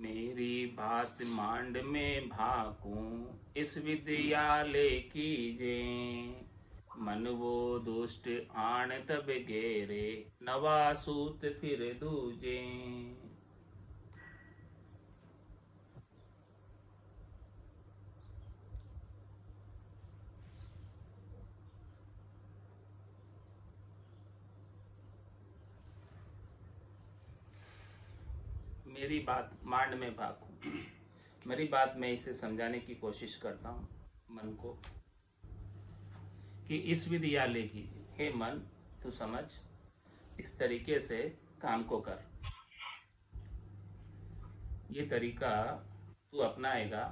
मेरी बात मांड में भाकूं, इस विद्यालय कीजे। मन वो दुष्ट आण तब गेरे, नवा सूत फिर दूजे। मेरी बात मांड में भाकूं, मेरी बात मैं इसे समझाने की कोशिश करता हूँ मन को कि इस विद्यालय की, हे मन तू समझ, इस तरीके से काम को कर। ये तरीका तू अपनाएगा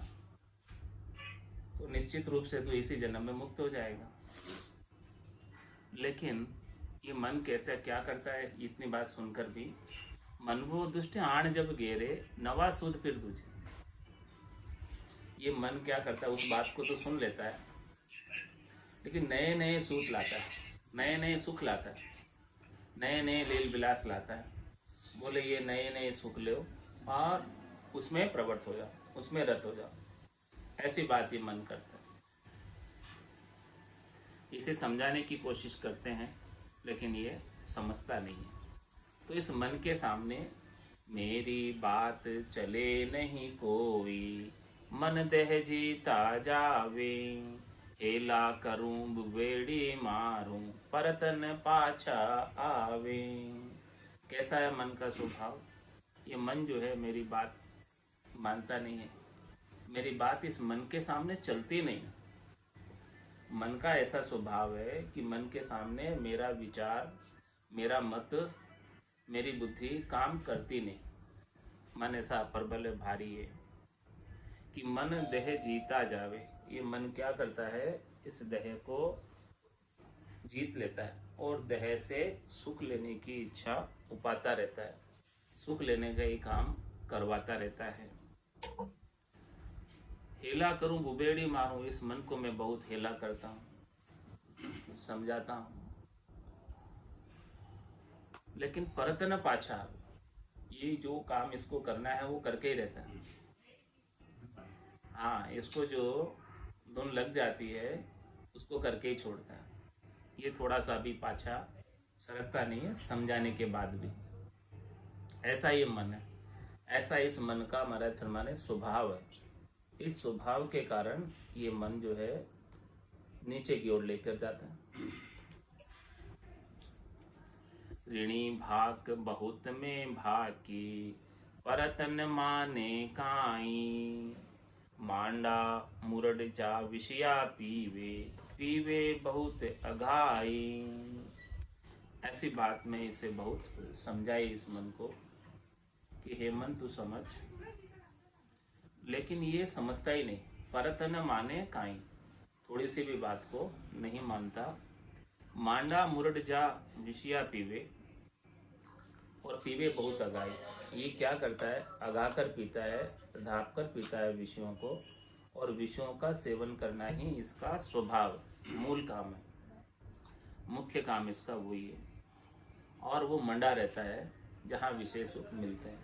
तो निश्चित रूप से तू इसी जन्म में मुक्त हो जाएगा। लेकिन ये मन कैसा क्या करता है, इतनी बात सुनकर भी मन वो दुष्ट आण जब गेरे, नवा सूद फिर दूजे। ये मन क्या करता है, उस बात को तो सुन लेता है लेकिन नए नए सूत लाता है, नए नए सुख लाता है, नए नए लील विलास लाता है। बोले ये नए नए सुख लो और उसमें प्रवृत्त हो जाओ, उसमें रत हो जाओ। ऐसी बात ये मन करता है। इसे समझाने की कोशिश करते हैं लेकिन ये समझता नहीं है। तो इस मन के सामने मेरी बात चले नहीं कोई, मन देह जीता जावे। हेला करूं बुबेड़ी मारूं, परतन पाछा आवे। कैसा है मन का स्वभाव? ये मन जो है मेरी बात मानता नहीं है, मेरी बात इस मन के सामने चलती नहीं। मन का ऐसा स्वभाव है कि मन के सामने मेरा विचार, मेरा मत, मेरी बुद्धि काम करती नहीं। मन ऐसा प्रबल है, भारी है कि मन देह जीता जावे। ये मन क्या करता है, इस देह को जीत लेता है और देह से सुख लेने की इच्छा उपाता रहता है, सुख लेने का ही काम करवाता रहता है। हेला करूं बुबेड़ी मारूं, इस मन को मैं बहुत हेला करता हूं, समझाता हूं, लेकिन परत न पाछा। ये जो काम इसको करना है वो करके ही रहता है। हाँ, इसको जो धुन लग जाती है उसको करके ही छोड़ता है। ये थोड़ा सा भी पाछा सरकता नहीं है, समझाने के बाद भी। ऐसा ये मन है, ऐसा इस मन का माने स्वभाव है। इस स्वभाव के कारण ये मन जो है नीचे की ओर लेकर जाता है। ऋणी भाक बहुत में भाकी, परतन माने काई। मांडा मुरड जा विषया पीवे, पीवे बहुत अघाई। ऐसी बात में इसे बहुत समझाई इस मन को कि हे मन तू समझ, लेकिन ये समझता ही नहीं। परतन माने काई, थोड़ी सी भी बात को नहीं मानता। मांडा मुरड जा विषया पीवे, और पीवे बहुत अगाई। ये क्या करता है, अगा कर पीता है, ढाप कर पीता है विषयों को, और विषयों का सेवन करना ही इसका स्वभाव, मूल काम है, मुख्य काम इसका वही है। और वो मंडा रहता है जहाँ विशेष सुख मिलते हैं,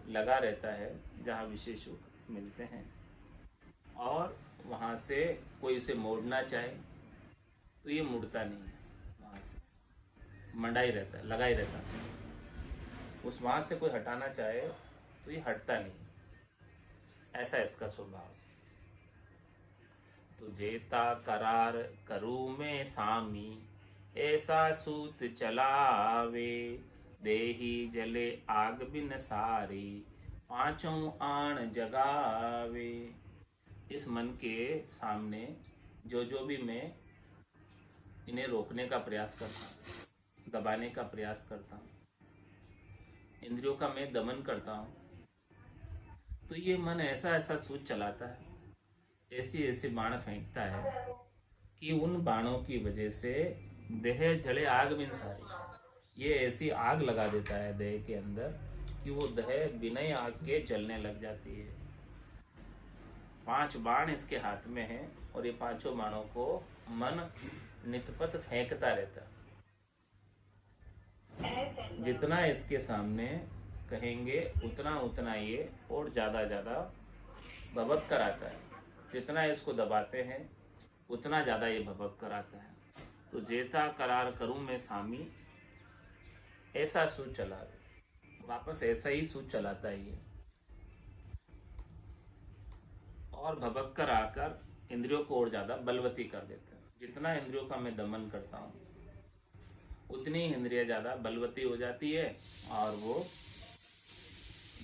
लगा रहता है जहाँ विशेष सुख मिलते हैं, और वहाँ से कोई इसे मोड़ना चाहे तो ये मुड़ता नहीं है, वहाँ से मंडा ही रहता है, लगा ही रहता है। उस वहाँ से कोई हटाना चाहे तो ये हटता नहीं। ऐसा इसका स्वभाव। तो जेता करार करूँ मैं सामी, ऐसा सूत चलावे। देही जले आग बिन सारी, पांचों आण जगावे। इस मन के सामने जो जो भी मैं इन्हें रोकने का प्रयास करता हूँ, दबाने का प्रयास करता हूँ, इंद्रियों का मैं दमन करता हूँ, तो ये मन ऐसा ऐसा सूत चलाता है, ऐसी ऐसी बाण फेंकता है कि उन बाणों की वजह से देह जले आग बिन सारी। ये ऐसी आग लगा देता है देह के अंदर कि वो देह बिना ही आग के जलने लग जाती है। 5 बाण इसके हाथ में है और ये पांचों बाणों को मन नितपत फेंकता रहता है। जितना इसके सामने कहेंगे उतना उतना ये और ज़्यादा ज़्यादा भबक कर आता है। जितना इसको दबाते हैं उतना ज़्यादा ये भबक कर आता है। तो जेता करार करूं मैं सामी, ऐसा सूझ चला, वापस ऐसा ही सूझ चलाता है ये, और भबक कर आकर इंद्रियों को और ज़्यादा बलवती कर देता है। जितना इंद्रियों का मैं दमन करता हूँ उतनी इंद्रियाँ ज़्यादा बलवती हो जाती है और वो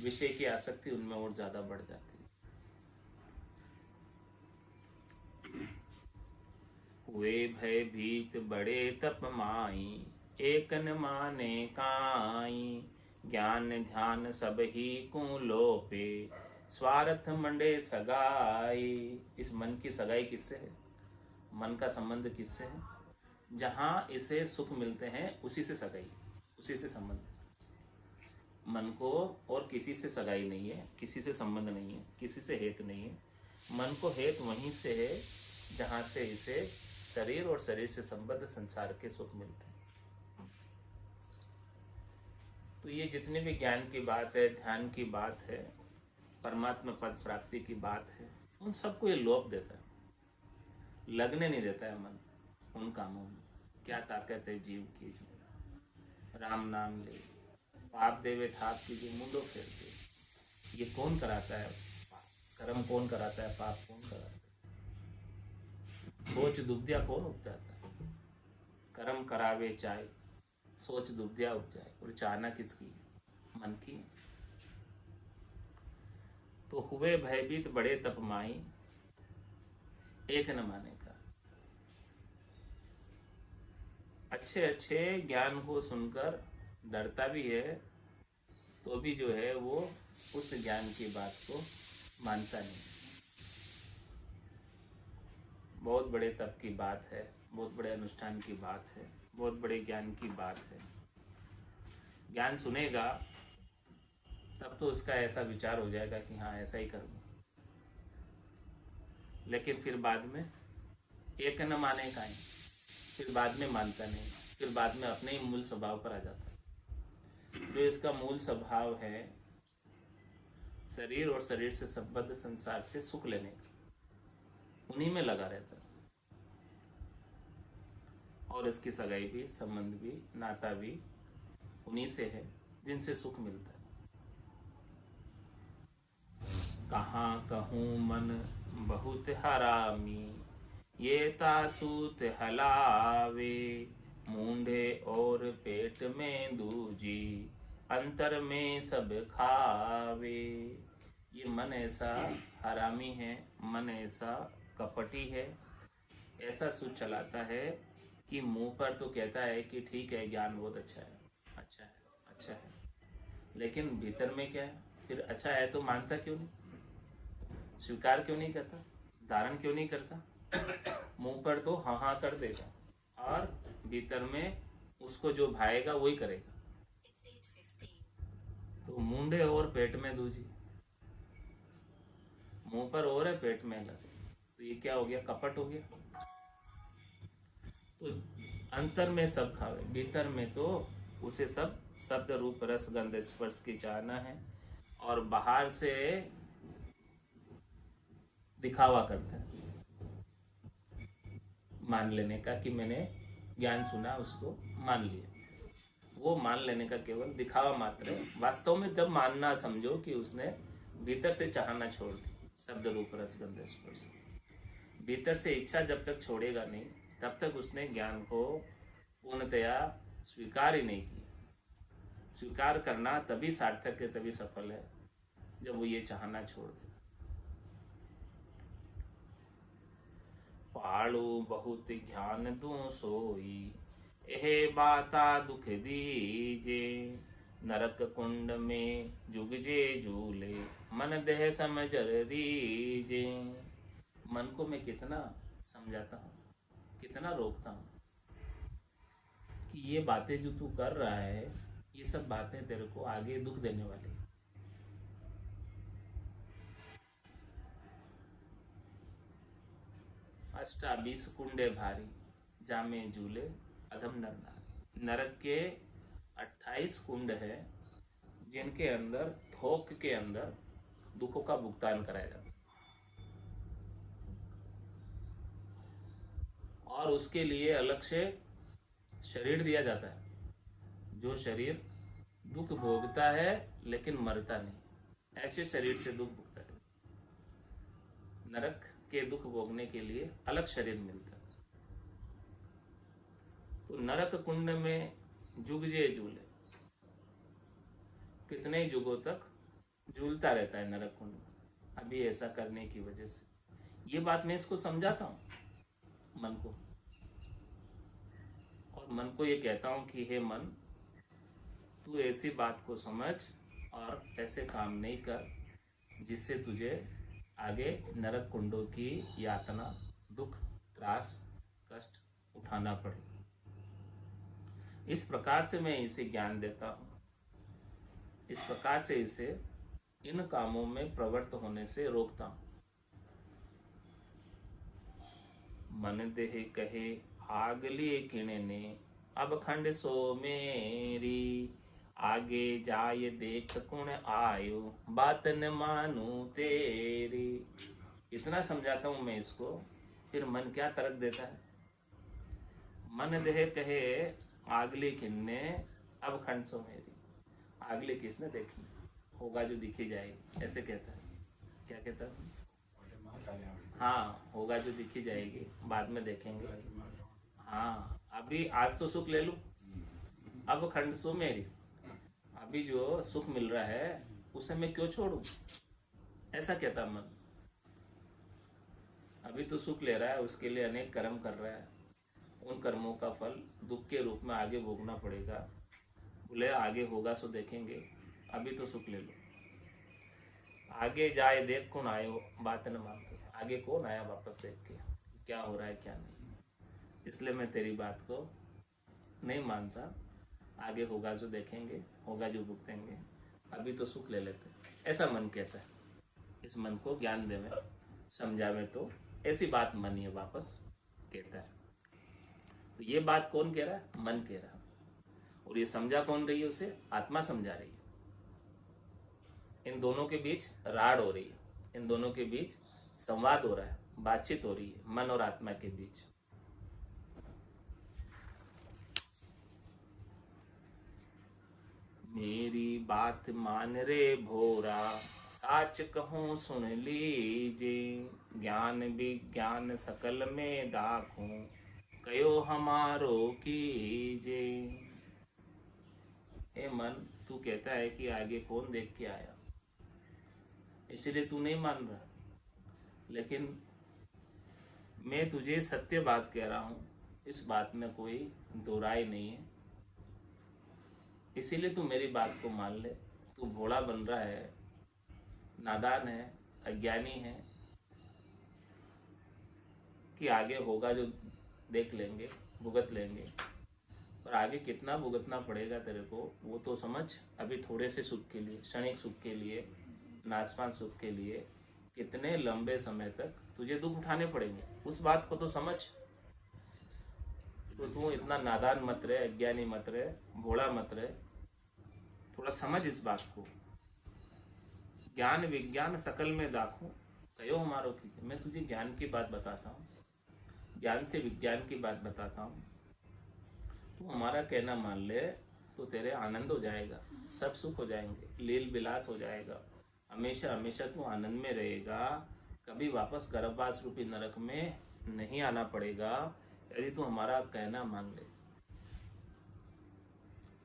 विषय की आसक्ति उनमें और ज़्यादा बढ़ जाती है। हुए भय भीत बड़े तप माई, एक न माने काई, ज्ञान ध्यान सब ही को लोपे, स्वार्थ मंडे सगाई। इस मन की सगाई किससे है? मन का संबंध किससे है? जहाँ इसे सुख मिलते हैं उसी से सगाई, उसी से संबंध। मन को और किसी से सगाई नहीं है, किसी से संबंध नहीं है, किसी से हेत नहीं है। मन को हेत वहीं से है जहाँ से इसे शरीर और शरीर से संबद्ध संसार के सुख मिलते हैं। तो ये जितने भी ज्ञान की बात है, ध्यान की बात है, परमात्मा पद प्राप्ति की बात है, उन सबको ये लोप देता है, लगने नहीं देता है मन उन कामों में। क्या ताकत है जीव की, जो राम नाम ले, पाप देवे थाप की जो मुंडो फेर दे। ये कौन कराता है? कर्म कौन कराता है? पाप कौन कराता है? सोच दुब्धिया कौन उपजाता है? कर्म करावे चाहे, सोच दुब्धिया उपजाए, और चाहना किसकी है? मन की। तो हुए भयभीत बड़े तप माई, एक न माने का। अच्छे अच्छे ज्ञान को सुनकर डरता भी है, तो भी जो है वो उस ज्ञान की बात को मानता नहीं। बहुत बड़े तप की बात है, बहुत बड़े अनुष्ठान की बात है, बहुत बड़े ज्ञान की बात है। ज्ञान सुनेगा तब तो उसका ऐसा विचार हो जाएगा कि हाँ ऐसा ही करूँगा, लेकिन फिर बाद में एक न माने का ही, फिर बाद में मानता नहीं, फिर बाद में अपने ही मूल स्वभाव पर आ जाता है। जो इसका मूल स्वभाव है शरीर और शरीर से संबद्ध संसार से सुख लेने का, उन्हीं में लगा रहता है। और इसकी सगाई भी, संबंध भी, नाता भी उन्हीं से है जिनसे सुख मिलता है। कहाँ कहूँ मन बहुत हरामी, ये तासूत हलावे, मुंडे और पेट में दूजी, अंतर में सब खावे। ये मन ऐसा हरामी है, मन ऐसा कपटी है, ऐसा सोच चलाता है कि मुंह पर तो कहता है कि ठीक है ज्ञान बहुत अच्छा है, अच्छा है, अच्छा है, लेकिन भीतर में क्या है? फिर अच्छा है तो मानता क्यों नहीं, स्वीकार क्यों नहीं करता, धारण क्यों नहीं करता? मुंह पर तो हाँ हाँ कर देगा और भीतर में उसको जो भाएगा वही करेगा। तो मुंडे और पेट में दूजी, मुंह पर और है पेट में अलग, तो ये क्या हो गया? कपट हो गया। तो अंतर में सब खावे, भीतर में तो उसे सब शब्द रूप रस गंध स्पर्श की चाहना है, और बाहर से दिखावा करता है मान लेने का कि मैंने ज्ञान सुना, उसको मान लिया। वो मान लेने का केवल दिखावा मात्र है। वास्तव में जब मानना समझो कि उसने भीतर से चाहना छोड़ दी, शब्द रूप रस गंध स्पर्श, भीतर से इच्छा जब तक छोड़ेगा नहीं तब तक उसने ज्ञान को पूर्णतया स्वीकार ही नहीं किया। स्वीकार करना तभी सार्थक है, तभी सफल है जब वो ये चाहना छोड़ दे। पालू बहुत ज्ञान दूं सोई, एहे बाता दुख दीजे, नरक कुंड में जुगजे झूले, मन देह समझ रीजे। मन को मैं कितना समझाता हूँ, कितना रोकता हूँ कि ये बातें जो तू कर रहा है, ये सब बातें तेरे को आगे दुख देने वाली है। अष्टाबीस कुंडे भारी, जामे झूले अधम नर नारी। नरक के 28 कुंड है जिनके अंदर थोक के अंदर दुखों का भुगतान कराया जाता है, और उसके लिए अलग से शरीर दिया जाता है, जो शरीर दुख भोगता है लेकिन मरता नहीं, ऐसे शरीर से दुख भोगता है। नरक के दुख भोगने के लिए अलग शरीर मिलता है। तो नरक कुंड में जुगजे झूले, कितने ही युगों तक झूलता रहता है नरक कुंड में, अभी ऐसा करने की वजह से। ये बात मैं इसको समझाता हूँ मन को, और मन को ये कहता हूँ कि हे मन, तू ऐसी बात को समझ और ऐसे काम नहीं कर जिससे तुझे आगे नरक कुंडों की यातना, दुख, त्रास, कष्ट उठाना पड़े। इस प्रकार से मैं इसे ज्ञान देता हूँ, इस प्रकार से इसे इन कामों में प्रवृत्त होने से रोकता हूँ। मन देह कहे आगली किणने, अब खंड सो मेरी, आगे जाय देख कुण आयो, बात न मानू तेरी। इतना समझाता हूं मैं इसको, फिर मन क्या तर्क देता है। मन देह कहे आगली किन्ने, अब खंड सो मेरी। आगली किसने देखी, होगा जो दिखी जाएगी, ऐसे कहता है। क्या कहता है? हाँ, होगा जो दिखी जाएगी, बाद में देखेंगे। हाँ, अभी आज तो सुख ले लूं, अब खंड सो मेरी, अभी जो सुख मिल रहा है उसे मैं क्यों छोड़ूं, ऐसा कहता मन। अभी तो सुख ले रहा है, उसके लिए अनेक कर्म कर रहा है, उन कर्मों का फल दुख के रूप में आगे भोगना पड़ेगा। बोले आगे होगा सो देखेंगे, अभी तो सुख ले लो। आगे जाए देख कौन आयो, बात न मानते। आगे कौन आया वापस देख के क्या हो रहा है क्या नहीं, इसलिए मैं तेरी बात को नहीं मानता। आगे होगा जो देखेंगे, होगा जो भुगतेंगे, अभी तो सुख ले लेते, ऐसा मन कहता है। इस मन को ज्ञान देवे, समझावे तो ऐसी बात मन ये वापस कहता है। तो ये बात कौन कह रहा है? मन कह रहा है। और ये समझा कौन रही है उसे? आत्मा समझा रही है। इन दोनों के बीच राड़ हो रही है, इन दोनों के बीच संवाद हो रहा है, बातचीत हो रही है मन और आत्मा के बीच। मेरी बात मान रे भोरा, साच कहूँ सुन लीजे, ज्ञान विज्ञान सकल में दाखूं, कयो हमारो कीजे। हे मन, तू कहता है कि आगे कौन देख के आया, इसलिए तू नहीं मान रहा, लेकिन मैं तुझे सत्य बात कह रहा हूं, इस बात में कोई दो राय नहीं है, इसीलिए तू मेरी बात को मान ले। तू भोला बन रहा है, नादान है, अज्ञानी है कि आगे होगा जो देख लेंगे, भुगत लेंगे, और आगे कितना भुगतना पड़ेगा तेरे को वो तो समझ। अभी थोड़े से सुख के लिए, क्षणिक सुख के लिए, नाचपान सुख के लिए कितने लंबे समय तक तुझे दुख उठाने पड़ेंगे, उस बात को तो समझ। तो तू इतना नादान मत रहे, अज्ञानी मत रहे, भोला मत रहे, थोड़ा समझ इस बात को। ज्ञान विज्ञान सकल में दाखूं, कयो हमारो कीजिए। मैं तुझे ज्ञान की बात बताता हूँ, ज्ञान से विज्ञान की बात बताता हूँ, तू हमारा कहना मान ले तो तेरे आनंद हो जाएगा, सब सुख हो जाएंगे, लील विलास हो जाएगा, हमेशा हमेशा तू आनंद में रहेगा, कभी वापस गर्भवास रूपी नरक में नहीं आना पड़ेगा, यदि तू हमारा कहना मान ले।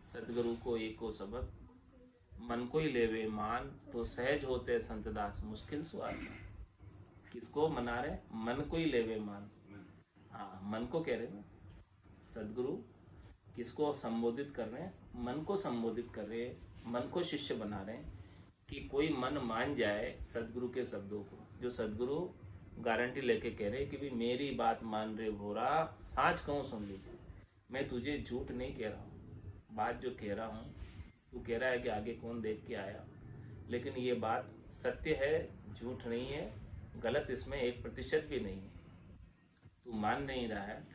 सतगुरु को एको सबक, मन को ही लेवे मान, तो सहज होते संतदास, मुश्किल सुआसा। किसको मना रहे? मन को ही लेवे मान। हाँ, मन को कह रहे ना सदगुरु, किसको संबोधित कर रहे हैं? मन को संबोधित कर रहे हैं, मन को शिष्य बना रहे हैं कि कोई मन मान जाए सदगुरु के शब्दों को, जो सदगुरु गारंटी लेके कह रहे हैं कि भी मेरी बात मान रहे भोरा, साँच कहूँ सुन लीजिए। मैं तुझे झूठ नहीं कह रहा हूँ, बात जो कह रहा हूँ, तू कह रहा है कि आगे कौन देख के आया, लेकिन ये बात सत्य है, झूठ नहीं है, गलत इसमें 1% भी नहीं है। तू मान नहीं रहा है,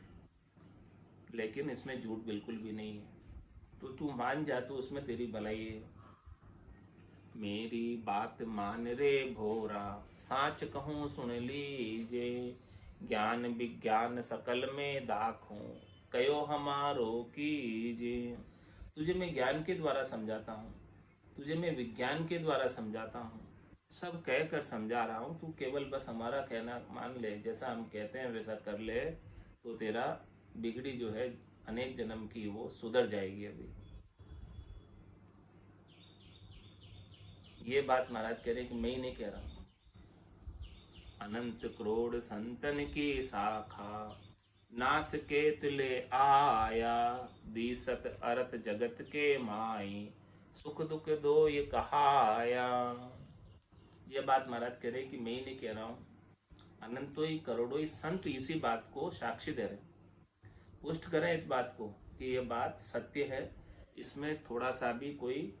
लेकिन इसमें झूठ बिल्कुल भी नहीं है। तो तू मान जा, तो उसमें तेरी भलाई है। मेरी बात मान रे भोरा, साच कहूँ सुन लीजे। ज्ञान विज्ञान सकल में दाखूं, कयो हमारो कीजे। तुझे मैं ज्ञान के द्वारा समझाता हूँ, तुझे मैं विज्ञान के द्वारा समझाता हूँ, सब कह कर समझा रहा हूँ। तू केवल बस हमारा कहना मान ले, जैसा हम कहते हैं वैसा कर ले, तो तेरा बिगड़ी जो है अनेक जन्म की वो सुधर जाएगी। अभी ये बात महाराज कह रहे कि मैं ही नहीं कह रहा हूँ। अनंत करोड़ संतन की शाखा, नास के तुले आया। बीसत अरत जगत के माई, सुख दुख दो ये कहाया। ये बात महाराज कह रहे कि मैं ही नहीं कह रहा हूँ, अनंतों ही करोड़ों ही संत इसी बात को साक्षी दे रहे, पुष्ट करें इस बात को कि ये बात सत्य है। इसमें थोड़ा सा भी कोई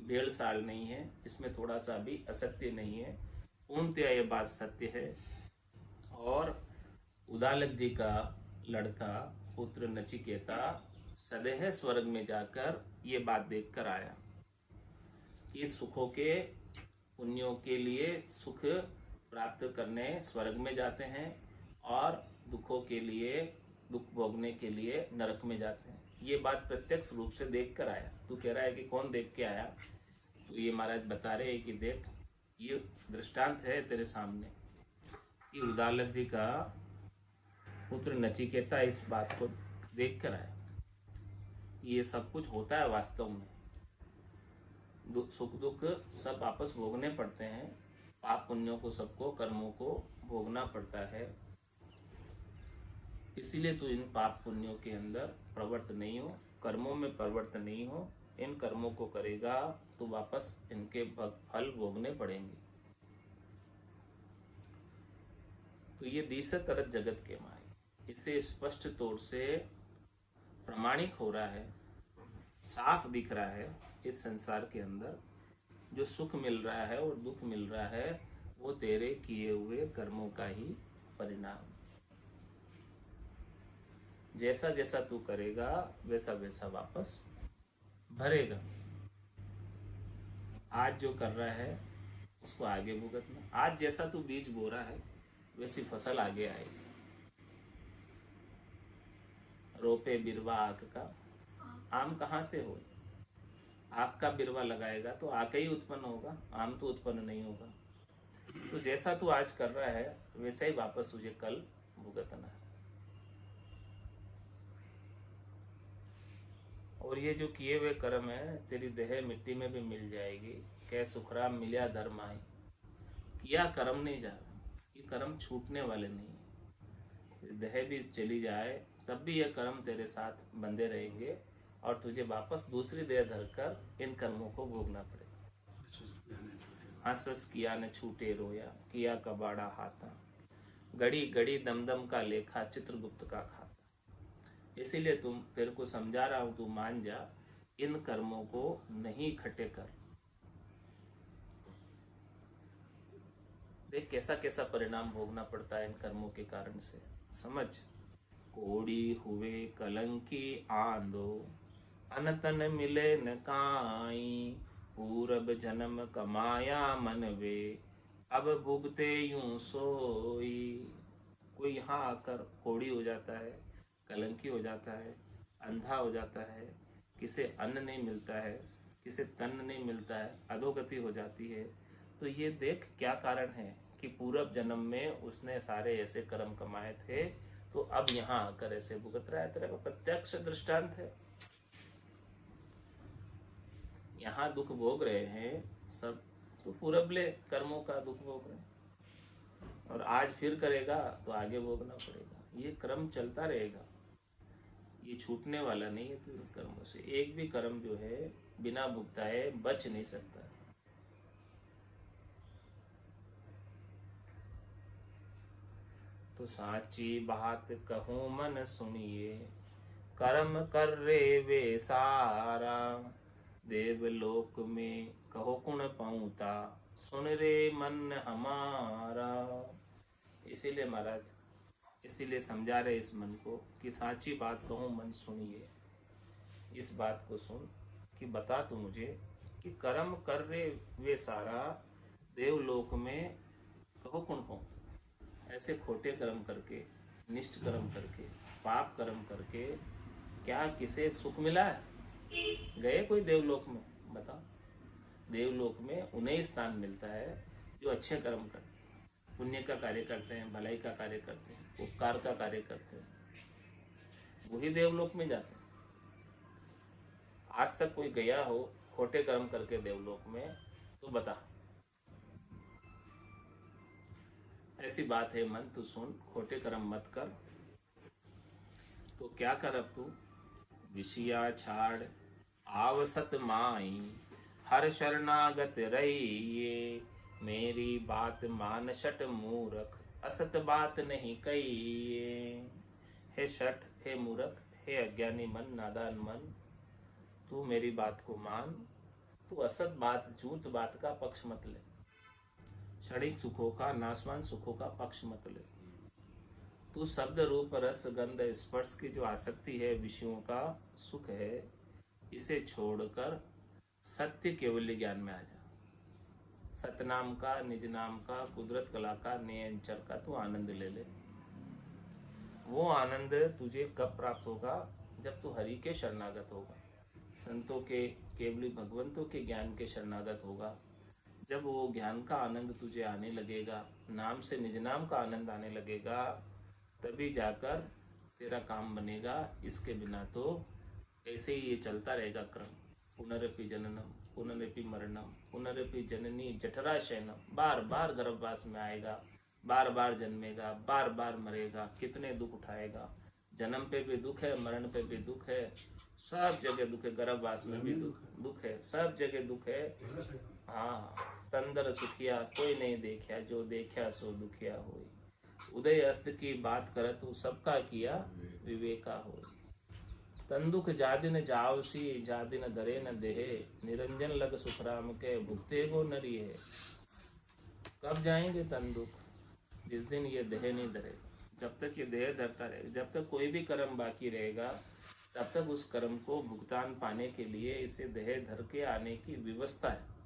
भेड़ साल नहीं है, इसमें थोड़ा सा भी असत्य नहीं है, पूर्णतया ये बात सत्य है। और उदालक जी का लड़का पुत्र नचिकेता सदैह स्वर्ग में जाकर ये बात देखकर आया कि सुखों के पुण्यों के लिए सुख प्राप्त करने स्वर्ग में जाते हैं और दुखों के लिए दुख भोगने के लिए नरक में जाते हैं। ये बात प्रत्यक्ष रूप से देख कर आया। तू कह रहा है कि कौन देख के आया, तो ये महाराज बता रहे हैं कि देख, ये दृष्टांत है तेरे सामने कि उदालक जी का पुत्र नचिकेता इस बात को देख कर आया। ये सब कुछ होता है वास्तव में, सुख दुख सब आपस भोगने पड़ते हैं, पाप पुण्यों को सबको कर्मों को भोगना पड़ता है। इसीलिए तू इन पाप पुण्यों के अंदर प्रवृत्त नहीं हो, कर्मों में प्रवृत्त नहीं हो। इन कर्मों को करेगा तो वापस इनके फल भोगने पड़ेंगे। तो ये दीसत अरत जगत के माई, इससे स्पष्ट तौर से प्रमाणिक हो रहा है, साफ दिख रहा है इस संसार के अंदर जो सुख मिल रहा है और दुख मिल रहा है वो तेरे किए हुए कर्मों का ही परिणाम। जैसा जैसा तू करेगा वैसा वैसा वापस भरेगा। आज जो कर रहा है उसको आगे भुगतना। आज जैसा तू बीज बो रहा है वैसी फसल आगे आएगी। रोपे बिरवा आक का, आम कहाँ से हो? आक का बिरवा लगाएगा तो आक ही उत्पन्न होगा, आम तो उत्पन्न नहीं होगा। तो जैसा तू आज कर रहा है वैसा ही वापस तुझे कल भुगतना है। और ये जो किए हुए कर्म है तेरी देह मिट्टी में भी मिल जाएगी। कै सुखराम मिलिया धर्म आई, किया कर्म नहीं जा रहा, ये कर्म छूटने वाले नहीं है। देह भी चली जाए तब भी ये कर्म तेरे साथ बंधे रहेंगे और तुझे वापस दूसरी देह धरकर इन कर्मों को भोगना पड़ेगा। हंस किया न छूटे रोया, किया कबाड़ा हाथा। गड़ी गड़ी दमदम का लेखा, चित्रगुप्त का खाता। इसीलिए तेरे को समझा रहा हूं, तू मान जा, इन कर्मों को नहीं इकट्ठे कर। देख कैसा कैसा परिणाम भोगना पड़ता है इन कर्मों के कारण से, समझ। कोड़ी हुए कलंकी आंदो, अनतन मिले न काई। पूरब जन्म कमाया मन वे, अब भुगते यूं सोई। कोई यहाँ आकर कोड़ी हो जाता है, कलंकी हो जाता है, अंधा हो जाता है, किसे अन्न नहीं मिलता है, किसे तन नहीं मिलता है, अधोगति हो जाती है। तो ये देख क्या कारण है कि पूर्व जन्म में उसने सारे ऐसे कर्म कमाए थे, तो अब यहाँ आकर ऐसे भुगत रहा है। तेरे को प्रत्यक्ष दृष्टांत है। यहाँ दुख भोग रहे हैं सब, तो पूर्वले कर्मों का दुख भोग रहे हैं, और आज फिर करेगा तो आगे भोगना पड़ेगा। ये क्रम चलता रहेगा, ये छूटने वाला नहीं है। तो इन कर्मों से एक भी कर्म जो है बिना भुगताए बच नहीं सकता। तो साची बात कहूँ मन सुनिए, कर्म कर रे वे सारा। देवलोक में कहो कुण पाऊता, सुन रे मन हमारा। इसीलिए महाराज, इसीलिए समझा रहे इस मन को कि साची बात कहूँ मन सुनिए। इस बात को सुन कि बता तू मुझे कि कर्म कर रे वे सारा देवलोक में कहो कौन को। ऐसे खोटे कर्म करके, निष्ठ कर्म करके, पाप कर्म करके क्या किसे सुख मिला है? गए कोई देवलोक में? बताओ। देवलोक में उन्हें ही स्थान मिलता है जो अच्छे कर्म करते हैं, पुण्य का कार्य करते हैं, भलाई का कार्य करते हैं, उपकार का कार्य करते हैं, वही देवलोक में जाते हैं। आज तक कोई गया हो खोटे कर्म करके देवलोक में तो बता। ऐसी बात है मन, तू सुन, खोटे कर्म मत कर। तो क्या कर अब तू? विषया छाड़ आवसत माई, हर शरणागत रहिए। मेरी बात मान शठ मूरख, असत बात नहीं कहिए। हे शठ, हे मूरख, हे अज्ञानी मन, नादान मन, तू मेरी बात को मान। तू असत बात, झूठ बात का पक्ष मत ले। क्षणिक सुखों का, नाशवान सुखों का पक्ष मत ले। तू शब्द रूप रस गंध स्पर्श की जो आसक्ति है, विषयों का सुख है, इसे छोड़कर सत्य केवल ज्ञान में आ जा। सतनाम का, निज नाम का, कुदरत कला का, नियंचर का तू आनंद ले ले। वो आनंद तुझे कब प्राप्त होगा? जब तू हरि के शरणागत होगा, संतों के, केवली भगवंतों के ज्ञान के शरणागत होगा। जब वो ज्ञान का आनंद तुझे आने लगेगा, नाम से निज नाम का आनंद आने लगेगा, तभी जाकर तेरा काम बनेगा। इसके बिना तो ऐसे ही ये चलता रहेगा क्रम। पुनरपि जननम, पुनरपि मरणम, पुनरपि जननी जठरा शयनम। बार बार गर्भवास में आएगा, बार बार जन्मेगा, बार बार मरेगा, कितने दुख उठाएगा। जन्म पे भी दुख है, मरण पे भी दुख है, सब जगह दुख है। गर्भवास में भी दुख है, सब जगह दुख है। हाँ, तंदर सुखिया कोई नहीं देखा, जो देखा सो दुखिया होई। उदय अस्त की बात कर तू, सबका किया विवेका हो। तंदुख जादिन जावसी, जादिन धरे न देहे। निरंजन लग सुखराम के, भुगते गो नरी है। कब जाएंगे तंदुख? जिस दिन ये देह नहीं धरे। जब तक ये देह धरता रहेगा, जब तक कोई भी कर्म बाकी रहेगा, तब तक उस कर्म को भुगतान पाने के लिए इसे देह धर के आने की व्यवस्था है।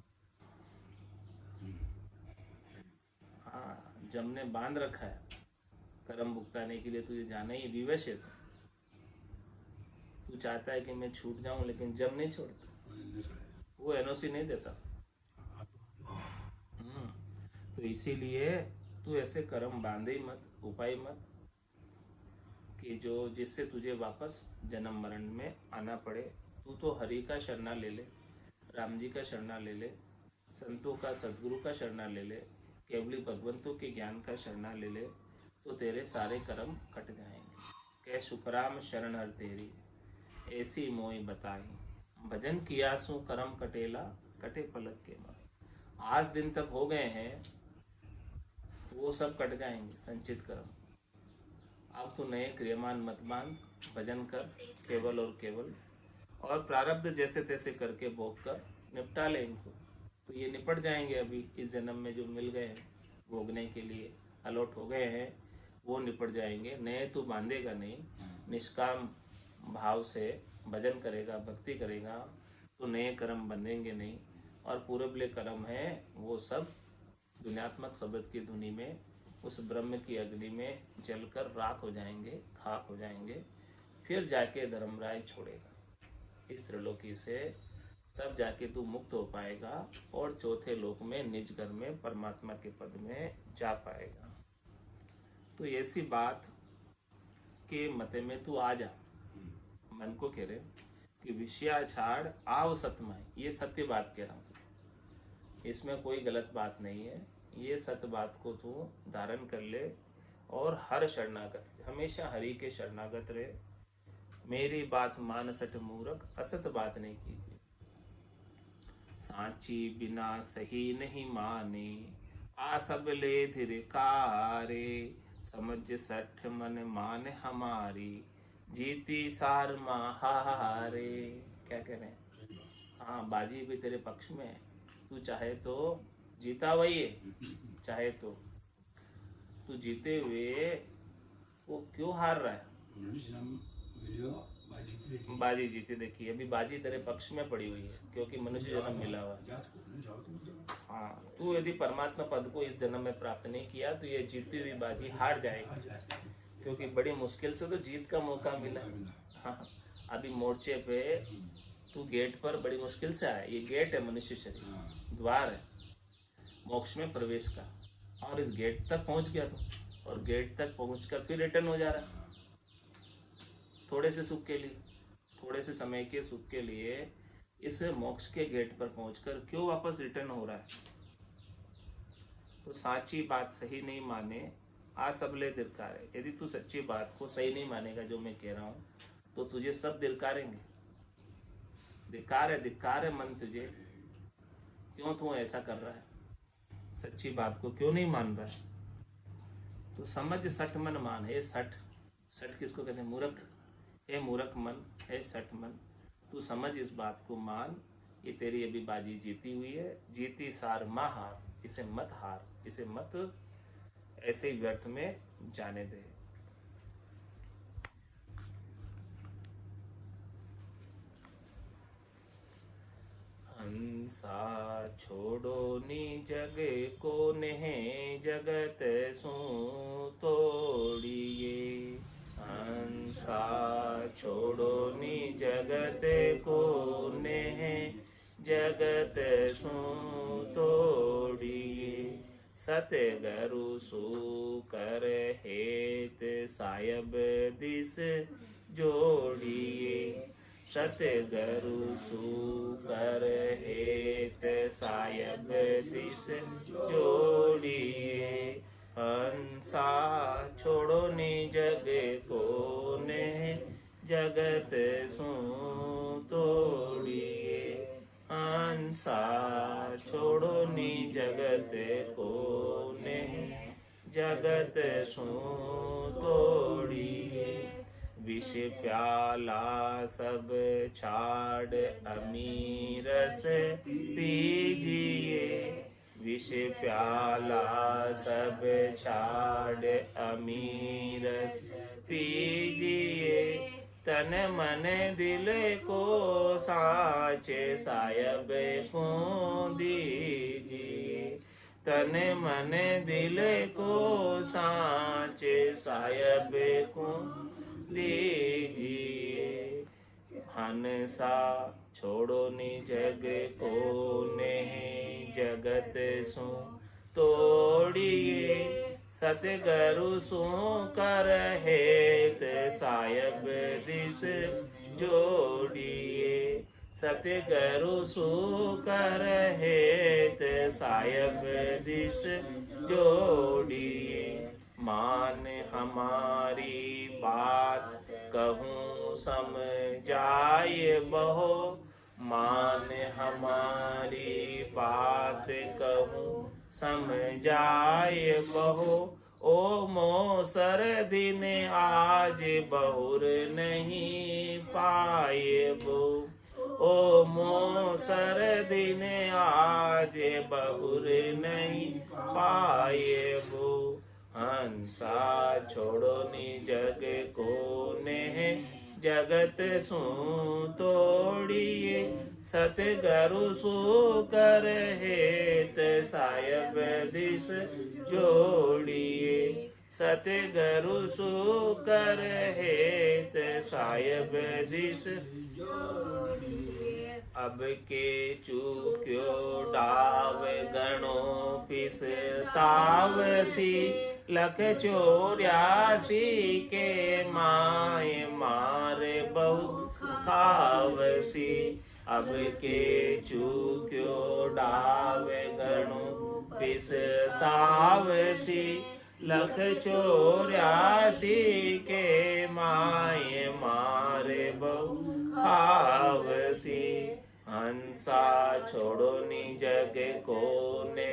हाँ, जम ने बांध रखा है कर्म भुगताने के लिए, तुझे जाना ही विवश है। तू चाहता है कि मैं छूट जाऊं, लेकिन जम नहीं छोड़ता, वो एनओसी नहीं देता। तो इसीलिए तू ऐसे कर्म बांधे ही मत, उपाय मत, कि जो जिससे तुझे वापस जन्म मरण में आना पड़े। तू तो हरि का शरणा ले ले, राम जी का शरणा ले ले, संतों का, सदगुरु का शरणा ले ले, केवली भगवंतों के ज्ञान का शरणा ले ले, तो तेरे सारे कर्म कट जाएंगे। कह सुखराम शरण हर तेरी, ऐसी मोई बताई। भजन किया सु कर्म कटेला, कटे पलक के बाद। आज दिन तक हो गए हैं, वो सब कट जाएंगे संचित कर्म। अब तो नए क्रियमान मत बांध, भजन कर केवल और केवल, और प्रारब्ध जैसे तैसे करके भोग कर निपटा ले इनको। तो ये निपट जाएंगे। अभी इस जन्म में जो मिल गए हैं भोगने के लिए, अलॉट हो गए हैं, वो निपट जाएंगे। नए तो बांधेगा नहीं, निष्काम भाव से भजन करेगा, भक्ति करेगा, तो नए कर्म बंधेंगे नहीं। और पूर्वले कर्म है वो सब दुनियात्मक शब्द की धुनी में, उस ब्रह्म की अग्नि में जलकर राख हो जाएंगे, खाक हो जाएंगे। फिर जाके धर्मराय छोड़ेगा इस त्रिलोकी से, तब जाके तू मुक्त हो पाएगा और चौथे लोक में निज घर में परमात्मा के पद में जा पाएगा। तो ऐसी बात के मते में तू आ जा। मन को कह रहे कि विषया छाड़ आव सतमाई, ये सत्य बात कह रहा हूँ, इसमें कोई गलत बात नहीं है। ये सत्य बात को तू धारण कर ले और हर शरणागत, हमेशा हरि के शरणागत रहे। मेरी बात मान सठ मूरख, असत बात नहीं कीजिए। सांची बिना सही नहीं माने, आ सब ले धिरकारे। समझ सठ मन मान हमारी, जीती सार महारे। क्या कह रहे हैं? हाँ, बाजी भी तेरे पक्ष में है। तू चाहे तो जीता वही है, चाहे तो तू जीते हुए वो क्यों हार रहा है? बाजी जीती देखी। अभी बाजी तेरे पक्ष में पड़ी हुई है क्योंकि मनुष्य जन्म मिला हुआ है। हाँ, तू यदि परमात्मा पद को इस जन्म में प्राप्त नहीं किया तो ये जीती हुई बाजी हार जाएगी, क्योंकि बड़ी मुश्किल से तो जीत का मौका मिला। हाँ, अभी मोर्चे पे तू गेट पर बड़ी मुश्किल से आया। ये गेट है मनुष्य शरीर, द्वार है मोक्ष में प्रवेश का, और इस गेट तक पहुंच गया तू, और गेट तक पहुंचकर फिर रिटर्न हो जा रहा है थोड़े से सुख के लिए, थोड़े से समय के सुख के लिए। इस मोक्ष के गेट पर पहुंचकर क्यों वापस रिटर्न हो रहा है? तो साची बात सही नहीं माने आ सबले दिलकारे। यदि तू सच्ची बात को सही नहीं मानेगा जो मैं कह रहा हूं, तो तुझे सब दिलकारेंगे। धिक्कार है मन तुझे, क्यों तू ऐसा कर रहा है? सच्ची बात को क्यों नहीं मान रहा है? तो समझ सठ मन मान है। सठ किसको कहते हैं? मूर्ख। हे मूर्ख मन, है सठ मन, तू समझ इस बात को मान। ये तेरी अभी बाजी जीती हुई है, जीती सार मा हार, इसे मत हार, इसे मत ऐसे ही व्यर्थ में जाने दे। हंसा छोड़ो नी जग को नेह, जगत सू तोड़िए। हंसा छोड़ो नी जगत को नेह, जगत सू तोड़िए। सतगुरु सु कर हेत सायब दिस जोड़िए। सतगुरु सु कर हेत सायब दिस जोड़िए। हंसा छोड़ो नि जग को ने, जगत सु तोड़िए। हंसा छोड़ो नि जगत को ने, जगत सु तोड़िए। विष प्याला सब छाड़ अमीरस पीजिए। विष प्याला सब छाड़ अमीरस पीजिए। तन मन दिल को साचे सायब को दीजिए। तन मन दिल को साचे सायब को दीजिए। हंसा छोड़ो नि जग को नेह, जगत सु तोड़िए। सतगुरु सु कर हेत सायब दिस जोड़िए। सतगुरु सु कर हेत सायब दिस जोड़िए। मान हमारी बात कहूँ समझाए बहो। मान हमारी बात कहूँ समझाए बहो। ओ मोसर दिन आज बहुर नहीं पाए बो। ओ मोसर दिन आज बहुर नहीं पाए बो। हंसा छोड़ो नि जग को नेह, जगत सु तोड़िए। सतगुरु सु कर हेत सायब दिस जोड़िए। सतगुरु सु कर हेत सायब दिस जोड़िए। अब के चूक्यो डाव गणो पिस तावसी। लख 84 के माय मार बहुत खावसी। अब के चूक्यो डाव गणो पिस तावसी। लख 84 के माय मार बहुत खावसी। हंसा छोड़ो नि जग को ने,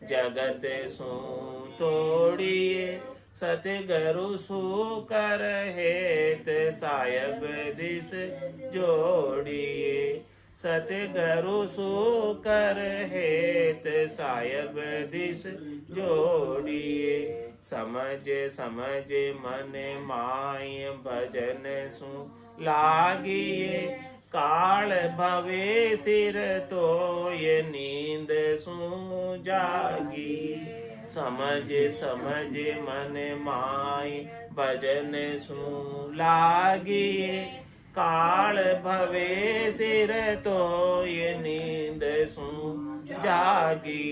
जगत सु तोड़िए। सतगुरु सु कर हेत सायब दिस जोड़िए। सतगुरु सु कर हेत सायब दिस जोड़िए। समझ समझ मन माय भजन सु लागिए काल भवे सिर तो ये नींद सु जागी समझ समझ मन माय भजन सु लागिए काल भवे सिर तो ये नींद सु जागी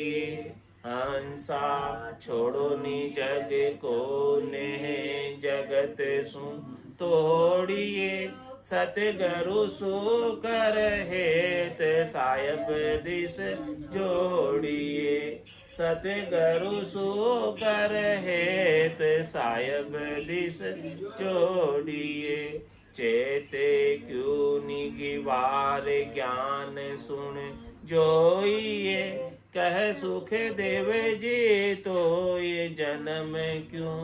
हंसा छोड़ो नी जग को नेह जगत सु तोड़िए सतगुरु सु कर हेत साहिब दिस जोड़िए सतगुरु सु कर हेत साहिब दिस जोड़िए चेते क्यों निगिवार ज्ञान सुन जोइए कह सुख देव जी तो ये जन्म क्यों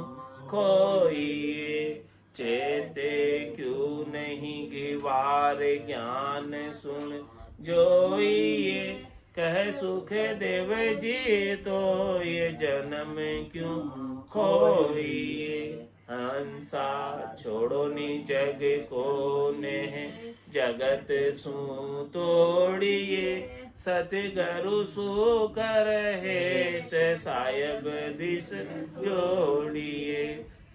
खोइए चेते क्यों नहीं गिवार ज्ञान सुन जोइए कह सुख देव जी तो ये जन्म क्यों खोइए हंसा छोड़ो नी जग को नेह जगत सु तोड़िए सतगुरु सु कर हेत साहिब दिस जोड़िए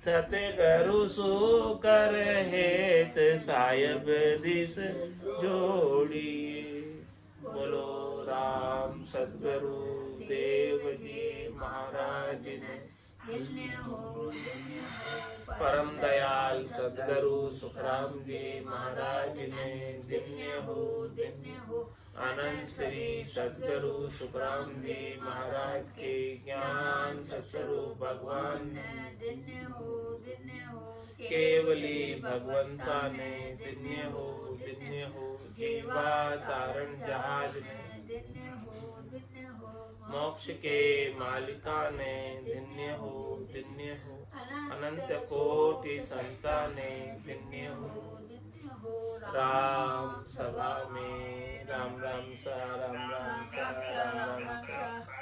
सतगुरु सु कर हेत साहिब दिस जोड़िए बोलो राम सतगुरु देव जी महाराज ने परम दयाल सतगुरु सुखराम जी महाराज ने दिन्य हो आनंद श्री सतगुरु सुखराम जी महाराज के ज्ञान सत्स्वरूप भगवान ने दिन्य हो केवली भगवंता ने दिन्य हो जीवा तारण जहाज ने दिन्य हो मोक्ष के मालिका ने दिन्य हो अनंत कोटि संता ने दिन्य हो राम सभा में राम राम सा राम राम सा राम राम सा